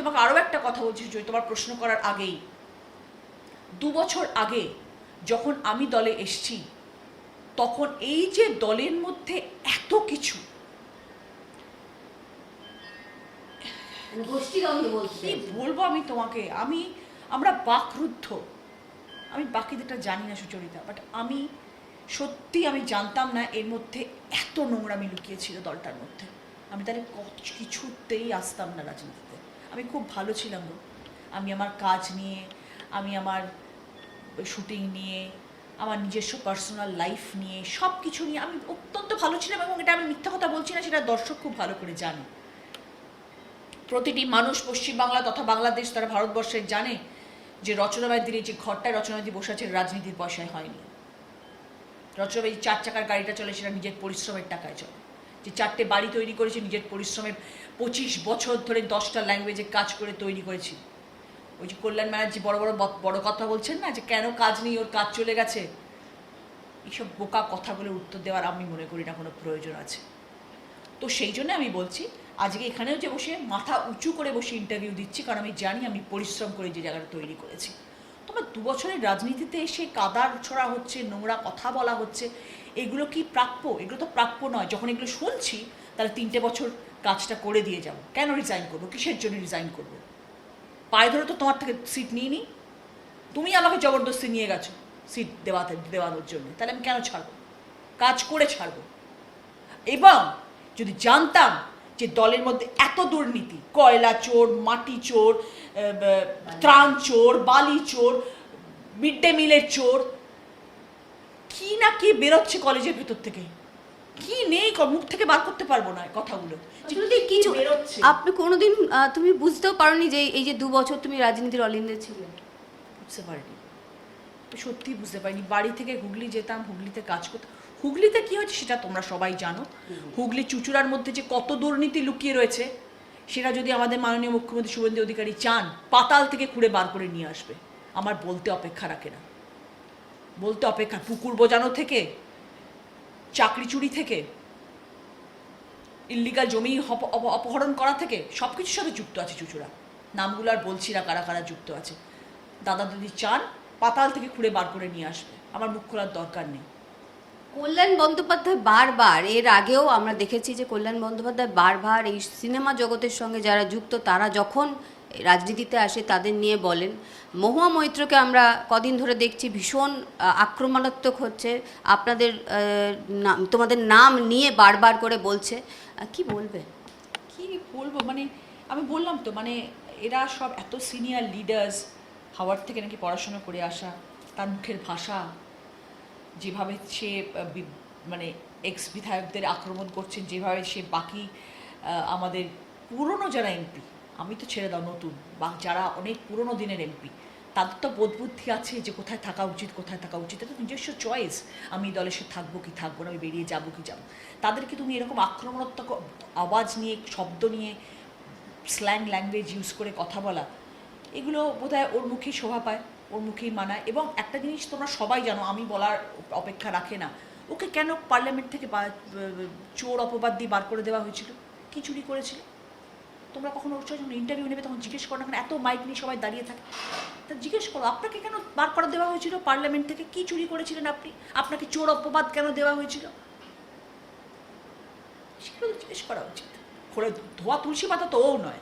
তোমাকে আরও একটা কথা বলছি তোমার প্রশ্ন করার আগেই, 2 বছর আগে যখন আমি দলে এসছি, তখন এই যে দলের মধ্যে এত কিছু, কি বলবো আমি তোমাকে, আমরা বাকরুদ্ধ। আমি বাকিদেরটা জানি না সুচরিতা, বাট আমি সত্যি আমি জানতাম না এর মধ্যে এত নোংরামি লুকিয়েছিল দলটার মধ্যে। আমি তাহলে কিছুতেই আসতাম না রাজনীতিতে। আমি খুব ভালো ছিলাম গো, আমি আমার কাজ নিয়ে, আমি আমার শুটিং নিয়ে, আমার নিজস্ব পার্সোনাল লাইফ নিয়ে, সব কিছু নিয়ে আমি অত্যন্ত ভালো ছিলাম, এবং এটা আমি মিথ্যা কথা বলছি না, সেটা দর্শক খুব ভালো করে জানে। প্রতিটি মানুষ পশ্চিমবাংলা তথা বাংলাদেশ, তারা ভারতবর্ষের জানে যে রচনা ব্যানার্জির যে ঘরটায় রচনা ব্যানার্জি বসে আছে রাজনীতির পয়সায় হয়নি। রচনা ব্যানার্জি 4 চাকার গাড়িটা চলে সেটা নিজের পরিশ্রমের টাকায় চলে। যে 4টে বাড়ি তৈরি করেছে নিজের পরিশ্রমের, 25 বছর ধরে 10টা ল্যাঙ্গুয়েজে কাজ করে তৈরি করেছি। ওই যে কল্যাণ ব্যানার্জি বড় বড় কথা বলছেন না, যে কেন কাজ নেই, ওর কাজ চলে গেছে, এইসব বোকা কথাগুলোর উত্তর দেওয়ার আমি মনে করি না কোনো প্রয়োজন আছে। তো সেই জন্য আমি বলছি, আজকে এখানেও যে বসে মাথা উঁচু করে বসে ইন্টারভিউ দিচ্ছি, কারণ আমি জানি আমি পরিশ্রম করে যে জায়গাটা তৈরি করেছি। তোমার 2 বছরের রাজনীতিতে এসে কাদার ছড়া হচ্ছে, নোংরা কথা বলা হচ্ছে, এগুলো কি প্রাপ্য? এগুলো তো প্রাপ্য নয়। যখন এগুলো শুনছি, তাহলে 3টে বছর কাজটা করে দিয়ে যাবো। কেন রিজাইন করবো? কিসের জন্য রিজাইন করবো? পায়ে ধরে তো তোমার থেকে সিট নিয়ে নিই, তুমি আমাকে জবরদস্তি নিয়ে গেছো সিট দেওয়ানোর জন্য, তাহলে আমি কেন ছাড়বো? কাজ করে ছাড়বো। এবং যদি জানতাম যে দলের মধ্যে এত দুর্নীতি, কয়লা চোর, মাটি চোর, ত্রাণ চোর, বালি চোর, মিড ডে মিলের চোর, কি না কি বেরোচ্ছে কলেজের ভেতর থেকে, কি নেই মুখ থেকে বার করতে পারবো না কথাগুলো। কিছু আপনি কোনোদিন তুমি বুঝতেও পারোনি যে এই যে 2 বছর তুমি রাজনীতির অলিন্দে ছিলে? বুঝতে পারিনি, সত্যি বুঝতে পারিনি। বাড়ি থেকে হুগলি যেতাম, হুগলিতে কাজ করতাম। হুগলিতে কি হয়েছে সেটা তোমরা সবাই জানো। হুগলি চুচুড়ার মধ্যে যে কত দুর্নীতি লুকিয়ে রয়েছে, সেটা যদি আমাদের মাননীয় মুখ্যমন্ত্রী শুভেন্দু অধিকারী চান, পাতাল থেকে খুঁড়ে বার করে নিয়ে আসবে। আমার বলতে অপেক্ষা রাখে না, বলতে অপেক্ষা। পুকুর বোজানো থেকে, চাকরি চুরি থেকে, ইল্লিগাল জমি অপহরণ করা থেকে, সব কিছুর সাথে যুক্ত আছে চুচুড়া। নামগুলো আর বলছি না কারা কারা যুক্ত আছে। দাদা যদি চান, পাতাল থেকে খুঁড়ে বার করে নিয়ে আসবে, আমার মুখ খোলার দরকার নেই। কল্যাণ বন্দ্যোপাধ্যায় বারবার, এর আগেও আমরা দেখেছি যে কল্যাণ বন্দ্যোপাধ্যায় বারবার এই সিনেমা জগতের সঙ্গে যারা যুক্ত, তারা যখন রাজনীতিতে আসে তাদের নিয়ে বলেন। মহুয়া মৈত্রকে আমরা কদিন ধরে দেখছি ভীষণ আক্রমণাত্মক হচ্ছে, আপনাদের তোমাদের নাম নিয়ে বারবার করে বলছে। কি বলবে? কি বলবো, মানে আমি বললাম তো, মানে এরা সব এত সিনিয়র লিডার্স, হাওয়ার্ড থেকে নাকি পড়াশোনা করে আসা, তার মুখের ভাষা, যেভাবে সে মানে এক্স বিধায়কদের আক্রমণ করছেন, যেভাবে সে বাকি আমাদের পুরনো যারা এমপি, আমি তো ছেড়ে দাও নতুন, বা যারা অনেক পুরনো দিনের এমপি, তাদের তো বোধবুদ্ধি আছে যে কোথায় থাকা উচিত, কোথায় থাকা উচিত। এটা তো নিজস্ব চয়েস, আমি দলের সাথে থাকবো কি থাকবো না, আমি বেরিয়ে যাবো কি যাবো। তাদেরকে তুমি এরকম আক্রমণাত্মক আওয়াজ নিয়ে, শব্দ নিয়ে, স্ল্যাং ল্যাঙ্গুয়েজ ইউজ করে কথা বলা, এগুলো বোধহয় ওর মুখেই শোভা পায়, ওর মুখেই মানায়। এবং একটা জিনিস তোমরা সবাই জানো, আমি বলার অপেক্ষা রাখে না, ওকে কেন পার্লামেন্ট থেকে চোর অপবাদ দিয়ে বার করে দেওয়া হয়েছিল? কি চুরি করেছিল? তোমরা কখনো ওর যখন ইন্টারভিউ নেবে তখন জিজ্ঞেস করো না, এত মাইক নিয়ে সবাই দাঁড়িয়ে থাকে, তা জিজ্ঞেস করো আপনাকে কেন বার করে দেওয়া হয়েছিল পার্লামেন্ট থেকে? কি চুরি করেছিলেন আপনি? আপনাকে চোর অপবাদ কেন দেওয়া হয়েছিল? সেগুলো জিজ্ঞেস করা উচিত। ধোয়া তুলসী পাতা তো ও নয়।